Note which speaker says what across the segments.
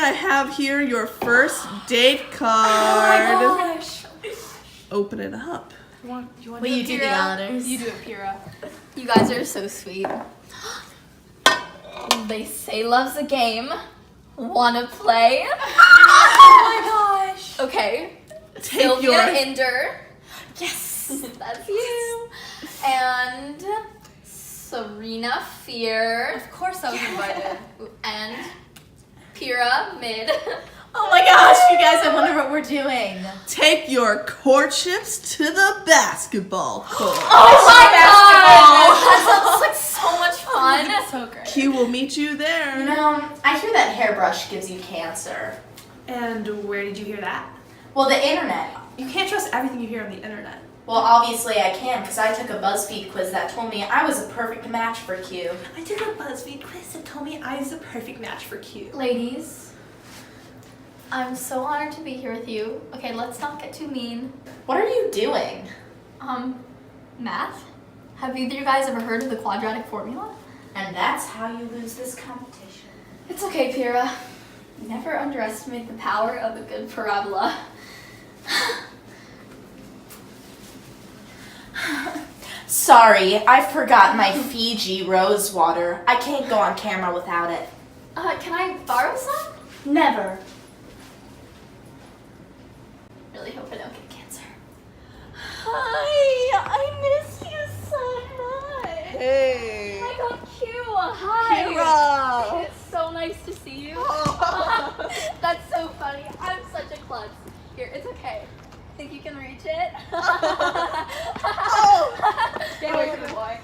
Speaker 1: I have here your first date card.
Speaker 2: Oh my gosh.
Speaker 1: Open it up.
Speaker 2: Will
Speaker 3: you do the honors?
Speaker 2: You do it, Peera.
Speaker 3: You guys are so sweet. They say love's a game. Wanna play?
Speaker 2: Oh my gosh.
Speaker 3: Okay.
Speaker 1: Take
Speaker 3: Sylvia
Speaker 1: your
Speaker 3: Inder. Yes, that's you. And Serena Fear.
Speaker 2: Of course I was invited.
Speaker 3: And Peera Mid.
Speaker 4: Oh my gosh, you guys, I wonder what we're doing.
Speaker 1: take your courtships to the basketball court.
Speaker 3: Oh my god! That sounds like so much fun.
Speaker 2: So great.
Speaker 1: Q will meet you there.
Speaker 4: You know, I hear that hairbrush gives you cancer.
Speaker 2: And where did you hear that?
Speaker 4: Well, the internet.
Speaker 2: You can't trust everything you hear on the internet.
Speaker 4: Well, obviously I can, because I took a BuzzFeed quiz that told me I was a perfect match for Q.
Speaker 2: I took a BuzzFeed quiz that told me I was a perfect match for Q.
Speaker 3: Ladies, I'm so honored to be here with you. Okay, let's not get too mean.
Speaker 4: What are you doing?
Speaker 3: Math? Have either of you guys ever heard of the quadratic formula?
Speaker 4: And that's how you lose this competition.
Speaker 3: It's okay, Peera. Never underestimate the power of a good parabola.
Speaker 4: Sorry, I forgot my Fiji rose water. I can't go on camera without it.
Speaker 3: Can I borrow some?
Speaker 4: Never.
Speaker 3: Really hope I don't get cancer.
Speaker 4: Hi, I miss you so much.
Speaker 1: Hey.
Speaker 3: I got Q. Hi.
Speaker 1: Peera.
Speaker 3: It's so nice to see you. That's so funny. I'm such a klutz. Here, it's okay. Think you can reach it? Stay away from the boy.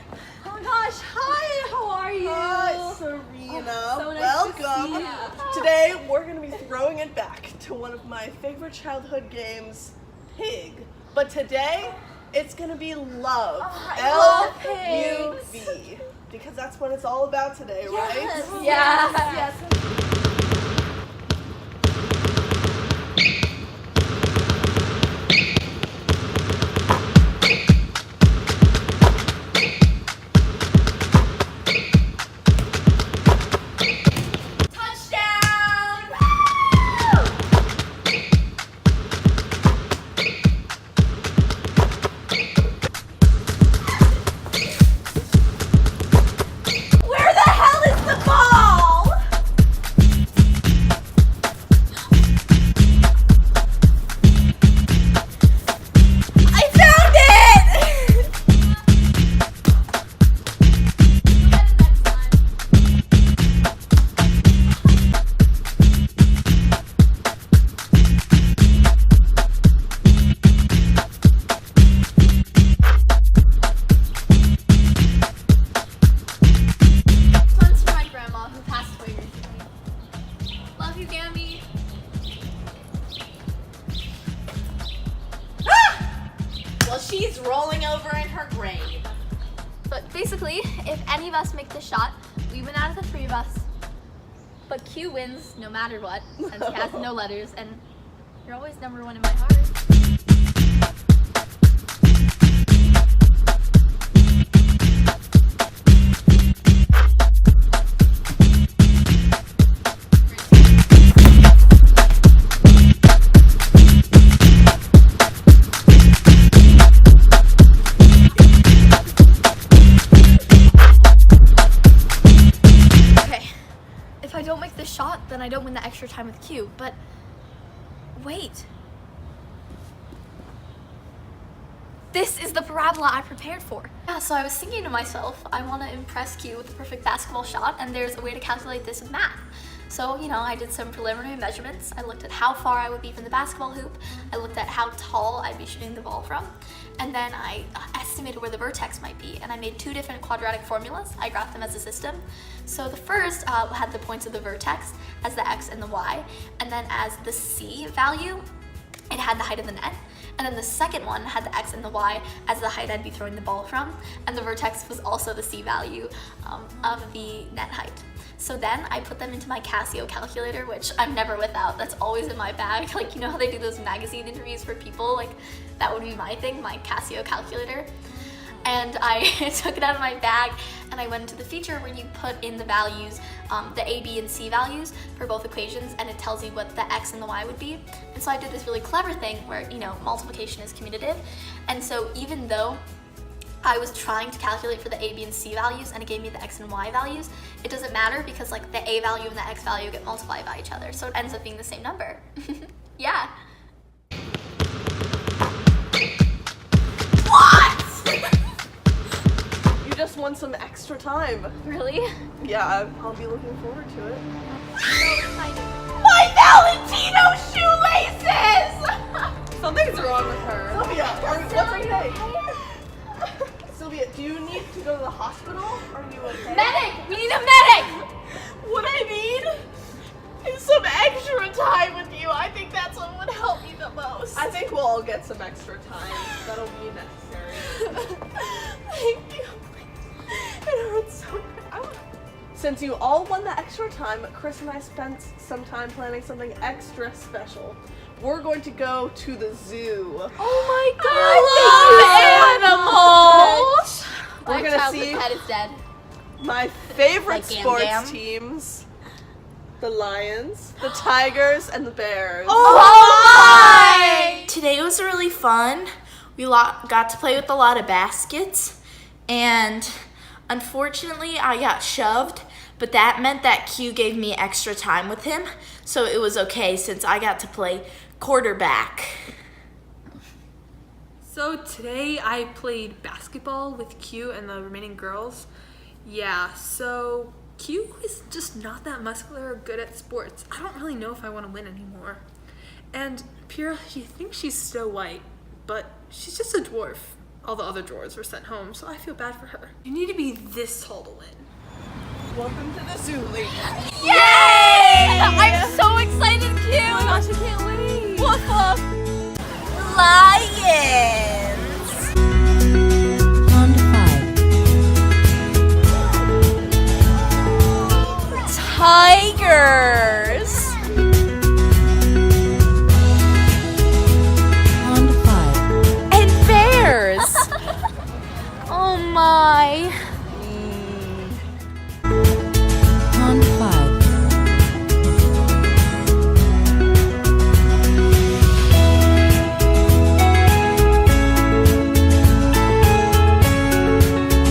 Speaker 2: Oh my gosh, hi, how are you?
Speaker 1: Hi, Serena.
Speaker 2: So nice
Speaker 1: Welcome.
Speaker 2: to see you.
Speaker 1: Today, we're going to be throwing it back to one of my favorite childhood games, Pig. But today, it's going to be love.
Speaker 2: love
Speaker 1: L-U-V. Because that's what it's all about today, right?
Speaker 3: Yes.
Speaker 4: Where the hell is the ball? I found it!
Speaker 3: One's for my grandma who passed away recently. Love you, Gammy.
Speaker 4: Well, she's rolling over in her grave.
Speaker 3: But basically, if any of us make the shot, we win out of the three of us. But Q wins no matter what, since he has no letters, and you're always number one in my heart. Okay, if I don't make this shot, then I don't win the extra time with Q, but wait. This is the parabola I prepared for. Yeah, so I was thinking to myself, I want to impress Q with the perfect basketball shot, and there's a way to calculate this with math. So, I did some preliminary measurements. I looked at how far I would be from the basketball hoop. I looked at how tall I'd be shooting the ball from. And then I estimated where the vertex might be. And I made two different quadratic formulas. I graphed them as a system. So the first had the points of the vertex as the x and the y. And then as the c value, it had the height of the net. And then the second one had the x and the y as the height I'd be throwing the ball from. And the vertex was also the c value of the net height. So then I put them into my Casio calculator, which I'm never without. That's always in my bag. Like, you know how they do those magazine interviews for people? Like, that would be my thing, my Casio calculator. And I took it out of my bag and I went into the feature where you put in the values, the a, b, and c values for both equations, and it tells you what the x and the y would be. And so I did this really clever thing where, multiplication is commutative, and so even though I was trying to calculate for the a, b, and c values, and it gave me the x and y values, it doesn't matter because like the a value and the x value get multiplied by each other, so it ends up being the same number. Yeah. What?
Speaker 1: You just won some extra time.
Speaker 3: Really?
Speaker 1: Yeah, I'll be looking forward to it.
Speaker 4: My Valentino shoelaces!
Speaker 1: Something's wrong with her. Sylvia, what's okay? Sylvia, do you need to go to the hospital? Are you okay?
Speaker 3: Medic! We need a medic!
Speaker 4: What I need is some extra time with you. I think that's what would help me the most.
Speaker 1: I think we'll all get some extra time. That'll be necessary.
Speaker 4: Thank you. It hurts so bad.
Speaker 1: Since you all won the extra time, Chris and I spent some time planning something extra special. We're going to go to the zoo.
Speaker 3: Oh my god!
Speaker 4: Animals!
Speaker 1: We're
Speaker 3: My
Speaker 1: gonna
Speaker 3: childhood
Speaker 1: see
Speaker 3: pet is dead.
Speaker 1: my favorite
Speaker 4: Like Gam
Speaker 1: sports
Speaker 4: Gam?
Speaker 1: teams. The Lions, the Tigers, and the Bears.
Speaker 4: Oh my! Today was really fun. We got to play with a lot of baskets, and unfortunately I got shoved, but that meant that Q gave me extra time with him, so it was okay since I got to play quarterback.
Speaker 5: So today I played basketball with Q and the remaining girls. Yeah, so Q is just not that muscular or good at sports. I don't really know if I want to win anymore. And Peera, he thinks she's Snow White, but she's just a dwarf. All the other dwarves were sent home, so I feel bad for her. You need to be this tall to win.
Speaker 1: Welcome to the zoo, lady.
Speaker 3: Yay! I'm so excited, Q!
Speaker 5: Oh my gosh, I can't wait!
Speaker 3: Woof woof!
Speaker 4: Lions!
Speaker 6: On to 5.
Speaker 4: Tigers!
Speaker 6: On to 5.
Speaker 4: And bears! Oh my.
Speaker 6: On to 5.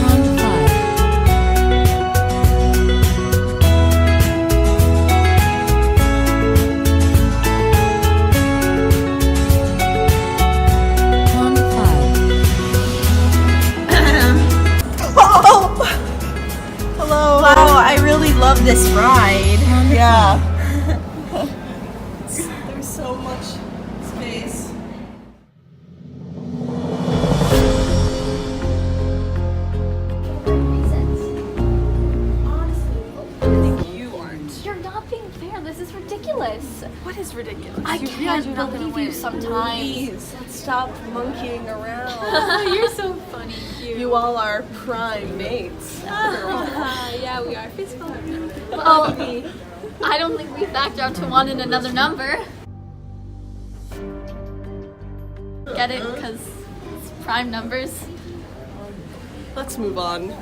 Speaker 6: On to 5. On to 5.
Speaker 1: Hello.
Speaker 4: Wow, I really love this ride.
Speaker 1: Yeah. There's so much space.
Speaker 5: You aren't.
Speaker 3: You're not being fair. This is ridiculous.
Speaker 5: What is ridiculous?
Speaker 3: I can't believe you sometimes.
Speaker 1: Please, let's stop monkeying around.
Speaker 5: You're so funny, Q.
Speaker 1: You all are prime mates.
Speaker 5: Yeah, we are. Fist bump.
Speaker 3: Well, I don't think we factor out to one in another number. Get it? Because it's prime numbers.
Speaker 1: Let's move on.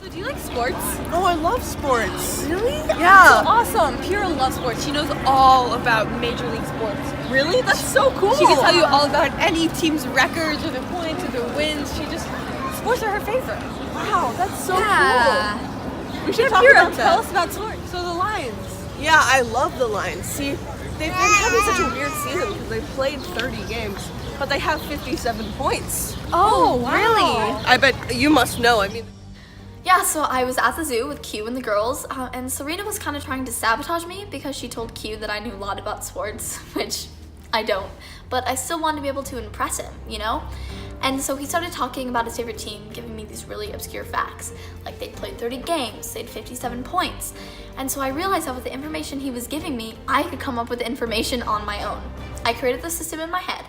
Speaker 5: So do you like sports?
Speaker 1: Oh, I love sports.
Speaker 5: Really?
Speaker 1: Yeah.
Speaker 5: Awesome. Peera loves sports. She knows all about Major League sports.
Speaker 1: Really? That's so cool.
Speaker 5: She can tell you all about any team's records or their points or their wins. Sports are her favorite.
Speaker 1: Wow, that's so
Speaker 5: Yeah.
Speaker 1: cool. We should talk
Speaker 5: Peera,
Speaker 1: about
Speaker 5: tell
Speaker 1: that.
Speaker 5: us about sports. So the Lions.
Speaker 1: Yeah, I love the Lions. See, they've been having such a weird season because they've played 30 games, but they have 57 points.
Speaker 5: Oh, really?
Speaker 1: I bet you must know. I mean,
Speaker 3: Yeah, so I was at the zoo with Q and the girls, and Serena was kind of trying to sabotage me because she told Q that I knew a lot about sports, which I don't. But I still wanted to be able to impress him, you know? And so he started talking about his favorite team, giving me these really obscure facts. Like they'd played 30 games, they had 57 points. And so I realized that with the information he was giving me, I could come up with the information on my own. I created the system in my head.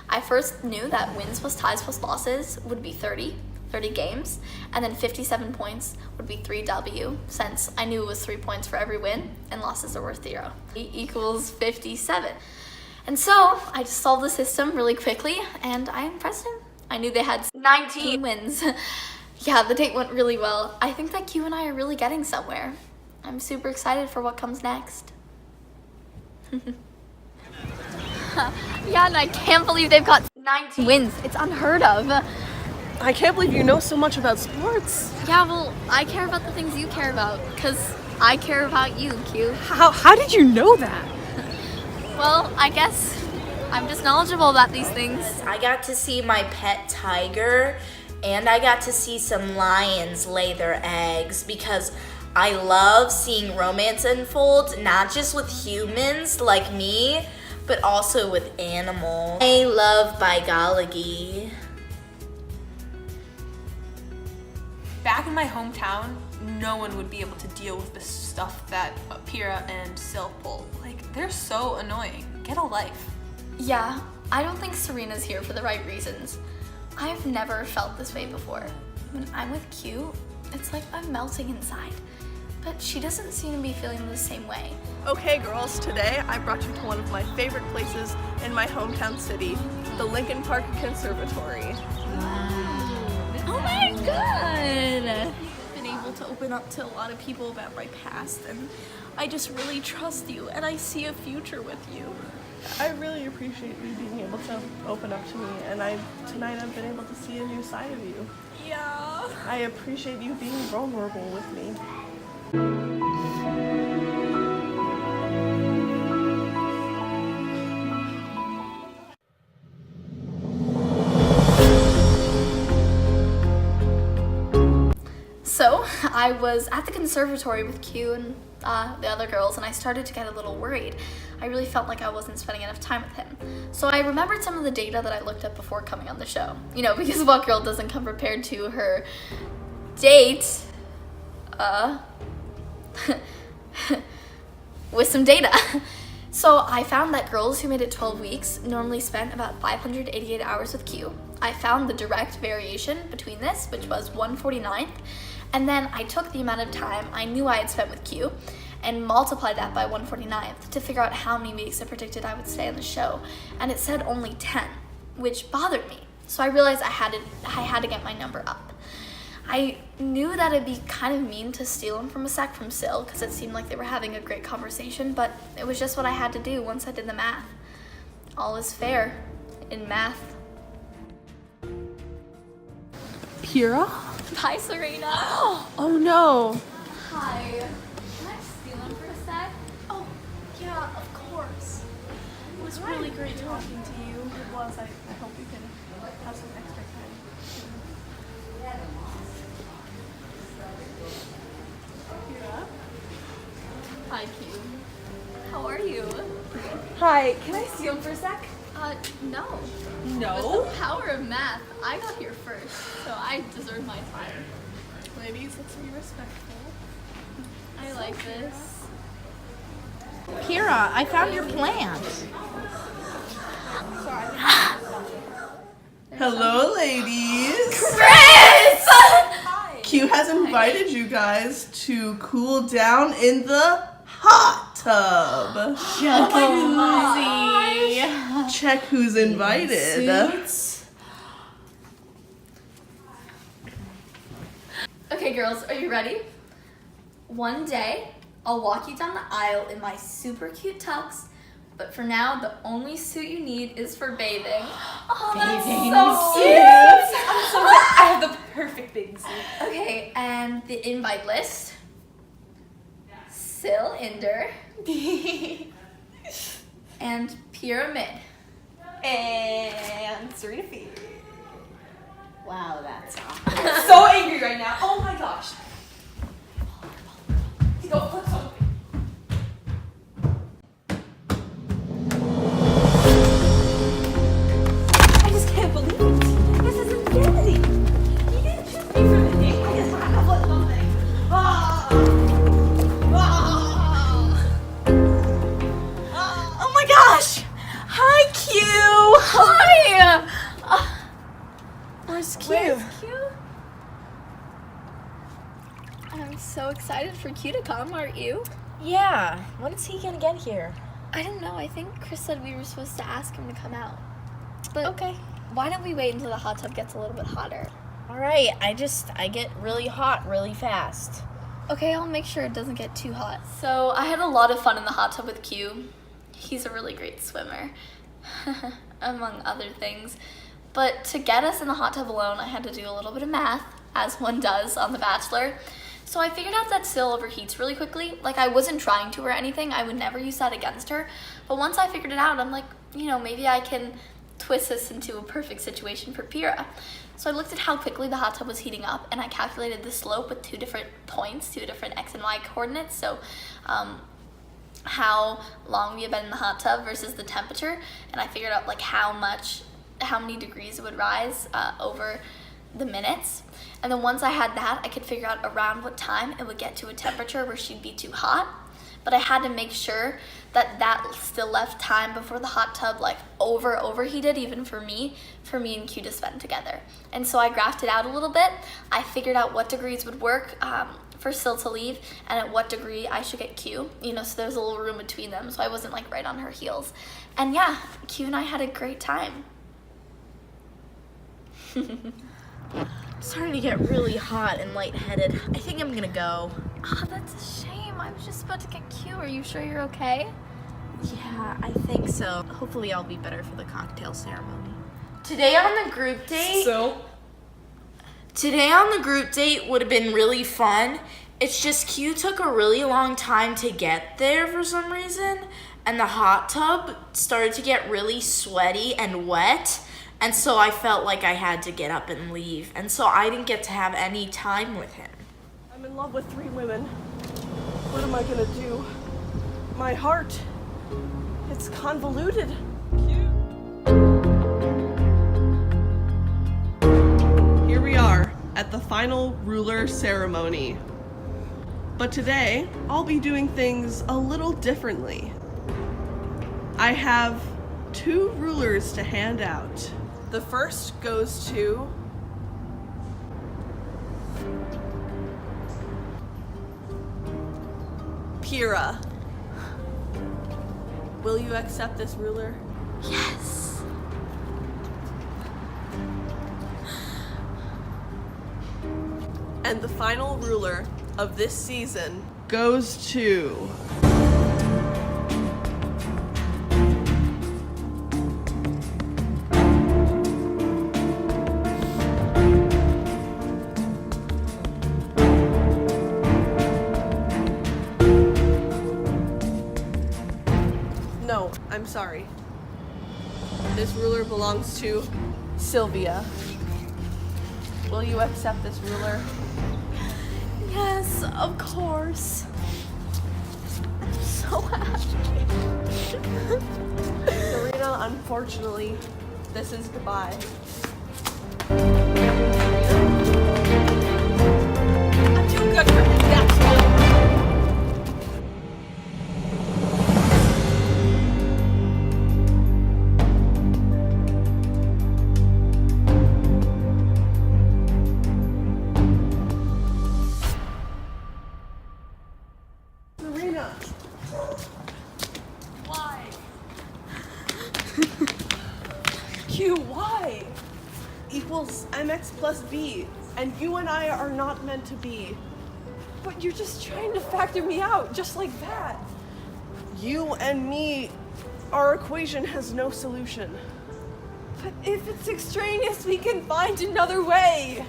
Speaker 3: I first knew that wins plus ties plus losses would be 30 games, and then 57 points would be 3W, since I knew it was 3 points for every win, and losses are worth 0. Equals 57. And so I just solved the system really quickly, and I impressed him, I knew they had 19 wins. Yeah, the date went really well. I think that Q and I are really getting somewhere. I'm super excited for what comes next. Yeah, and I can't believe they've got 19 wins. It's unheard of.
Speaker 1: I can't believe you know so much about sports.
Speaker 3: Yeah, well, I care about the things you care about, because I care about you, Q.
Speaker 5: How did you know that?
Speaker 3: Well, I guess I'm just knowledgeable about these things.
Speaker 4: I got to see my pet tiger, and I got to see some lions lay their eggs because I love seeing romance unfold, not just with humans like me, but also with animals. I love biology.
Speaker 5: Back in my hometown, no one would be able to deal with the stuff that Peera and Sil pull. Like, they're so annoying. Get a life.
Speaker 3: Yeah, I don't think Serena's here for the right reasons. I've never felt this way before. When I'm with Q, it's like I'm melting inside. But she doesn't seem to be feeling the same way.
Speaker 1: Okay, girls, today I brought you to one of my favorite places in my hometown city, the Lincoln Park Conservatory.
Speaker 3: Oh my god!
Speaker 4: I've been able to open up to a lot of people about my past, and I just really trust you, and I see a future with you.
Speaker 1: I really appreciate you being able to open up to me, and tonight I've been able to see a new side of you.
Speaker 4: Yeah.
Speaker 1: I appreciate you being vulnerable with me.
Speaker 3: So, I was at the conservatory with Q and the other girls, and I started to get a little worried. I really felt like I wasn't spending enough time with him. So I remembered some of the data that I looked up before coming on the show. You know, because what girl doesn't come prepared to her date with some data. So I found that girls who made it 12 weeks normally spent about 588 hours with Q. I found the direct variation between this, which was 149th, and then I took the amount of time I knew I had spent with Q and multiplied that by 149th to figure out how many weeks it predicted I would stay on the show, and it said only 10, which bothered me. So I realized I had to get my number up. I knew that it'd be kind of mean to steal him from a sec from Sil because it seemed like they were having a great conversation, but it was just what I had to do once I did the math. All is fair in math.
Speaker 5: Peera?
Speaker 3: Hi, Serena.
Speaker 5: Oh no.
Speaker 3: Hi. Can I steal him for a sec?
Speaker 4: Oh, yeah, of course. It was really great talking to you.
Speaker 1: It was. I hope we can have some extra time.
Speaker 3: Hi, Q. How are you?
Speaker 5: Hi, can I see him for a sec?
Speaker 3: No.
Speaker 5: No?
Speaker 3: With the power of math, I got here first, so I deserve my time.
Speaker 1: Ladies, let's be respectful.
Speaker 3: I like this.
Speaker 4: Peera, I found your plant.
Speaker 1: Hello, ladies.
Speaker 3: Chris!
Speaker 1: Q has invited you guys to cool down in the hot tub. Check who's invited.
Speaker 4: Suits.
Speaker 3: Okay, girls, are you ready? One day, I'll walk you down the aisle in my super cute tux, but for now, the only suit you need is for bathing. Oh, that's so cute!
Speaker 2: I'm so glad I have the perfect bathing suit.
Speaker 3: Okay, and the invite list. Sil Inder. And Pyramid.
Speaker 2: And Serena Fee.
Speaker 4: Wow, that's awesome.
Speaker 2: I'm so angry right now. Oh my gosh. Go, let's go. I just can't believe it. This is insanity. You didn't choose me for the date. I just had to flip something.
Speaker 4: Oh my gosh! Hi, Q!
Speaker 3: Hi!
Speaker 4: Where's Q?
Speaker 3: Where's Q? I'm so excited for Q to come, aren't you?
Speaker 4: Yeah, when is he gonna get here?
Speaker 3: I don't know. I think Chris said we were supposed to ask him to come out. But
Speaker 4: Okay.
Speaker 3: why don't we wait until the hot tub gets a little bit hotter?
Speaker 4: All right, I get really hot really fast.
Speaker 3: Okay, I'll make sure it doesn't get too hot. So I had a lot of fun in the hot tub with Q. He's a really great swimmer, among other things. But to get us in the hot tub alone, I had to do a little bit of math, as one does on The Bachelor. So I figured out that Sil overheats really quickly. Like, I wasn't trying to or anything. I would never use that against her. But once I figured it out, I'm like, you know, maybe I can twist this into a perfect situation for Peera. So I looked at how quickly the hot tub was heating up, and I calculated the slope with 2 different points, 2 different x and y coordinates. So how long we had been in the hot tub versus the temperature, and I figured out like how many degrees it would rise over the minutes. And then once I had that, I could figure out around what time it would get to a temperature where she'd be too hot. But I had to make sure that still left time before the hot tub like overheated, even for me and Q to spend together. And so I graphed it out a little bit. I figured out what degrees would work for Sil to leave, and at what degree I should get Q, you know, so there's a little room between them, so I wasn't like right on her heels. And yeah, Q and I had a great time.
Speaker 4: Starting to get really hot and lightheaded. I think I'm gonna go.
Speaker 3: Oh, that's a shame. I was just about to get Q. Are you sure you're okay?
Speaker 4: Yeah, I think so. Hopefully I'll be better for the cocktail ceremony. Today on the group date would have been really fun. It's just Q took a really long time to get there for some reason, and the hot tub started to get really sweaty and wet, and so I felt like I had to get up and leave, and so I didn't get to have any time with him.
Speaker 1: I'm in love with 3 women. What am I gonna do? My heart, it's convoluted. Here we are at the final ruler ceremony. But today, I'll be doing things a little differently. I have 2 rulers to hand out. The first goes to Peera. Will you accept this ruler?
Speaker 4: Yes.
Speaker 1: And the final ruler of this season goes to No, I'm sorry. This ruler belongs to Sylvia. Will you accept this ruler?
Speaker 4: Yes, of course.
Speaker 3: I'm so happy.
Speaker 1: Serena, unfortunately, this is goodbye. I'm too good for him, that's why. Serena! Why? Q, why? Equals mx plus b, and you and I are not meant to be.
Speaker 2: But you're just trying to factor me out, just like that.
Speaker 1: You and me, our equation has no solution.
Speaker 2: But if it's extraneous, we can find another way.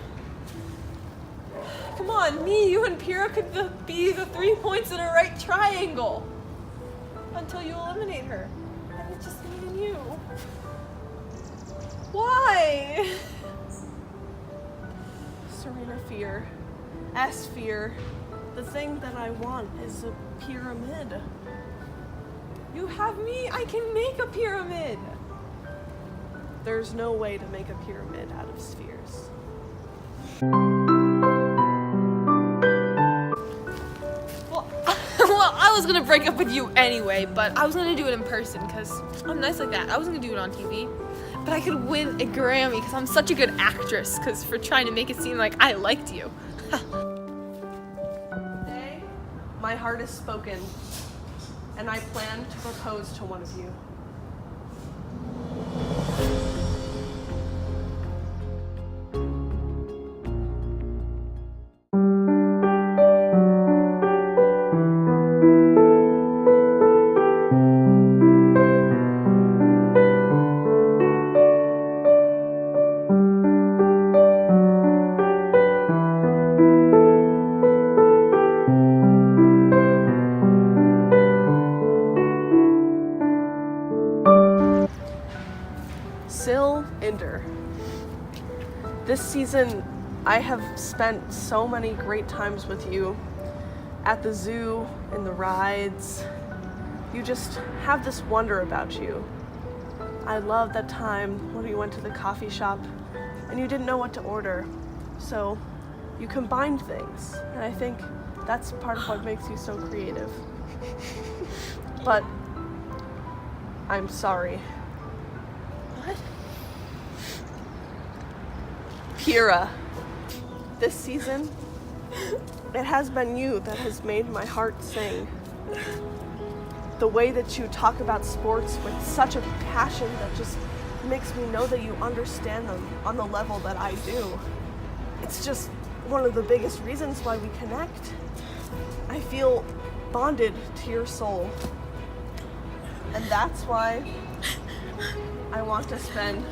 Speaker 2: Come on, me, you, and Peera could be the 3 points in a right triangle. Until you eliminate her. And it's just me and you. Why?
Speaker 1: Serena fear, S fear. The thing that I want is a pyramid.
Speaker 2: You have me, I can make a pyramid.
Speaker 1: There's no way to make a pyramid out of spheres.
Speaker 5: Well, I was gonna break up with you anyway, but I was gonna do it in person because I'm nice like that. I wasn't gonna do it on TV. But I could win a Grammy because I'm such a good actress because for trying to make it seem like I liked you.
Speaker 1: Today, my heart is spoken, and I plan to propose to one of you. reminder. This season, I have spent so many great times with you at the zoo, in the rides. You just have this wonder about you. I love that time when we went to the coffee shop and you didn't know what to order. So you combined things, and I think that's part of what makes you so creative. But I'm sorry.
Speaker 2: What?
Speaker 1: Peera, this season, it has been you that has made my heart sing. The way that you talk about sports with such a passion that just makes me know that you understand them on the level that I do. It's just one of the biggest reasons why we connect. I feel bonded to your soul. And that's why I want to spend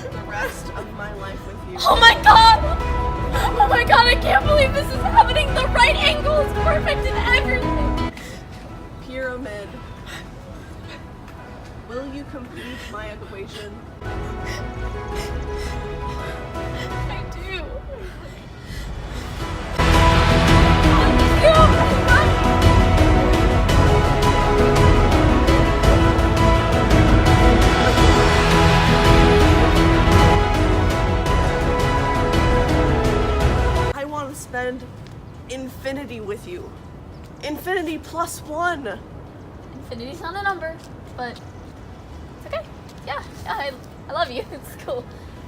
Speaker 1: the rest of my life with you.
Speaker 3: Oh my god! Oh my god, I can't believe this is happening! The right angle is perfect in everything!
Speaker 1: Pyramid. Will you complete my equation?
Speaker 3: I do.
Speaker 1: I want to spend infinity with you. Infinity plus one.
Speaker 3: Infinity's not a number, but it's okay. Yeah, I love you. It's cool.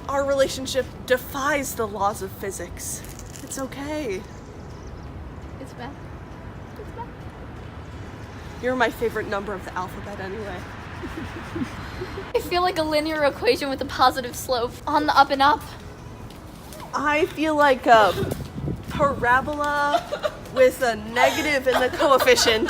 Speaker 1: Our relationship defies the laws of physics. It's okay.
Speaker 3: It's bad. It's bad.
Speaker 1: You're my favorite number of the alphabet anyway.
Speaker 3: I feel like a linear equation with a positive slope on the up and up.
Speaker 1: I feel like a parabola with a negative in the coefficient.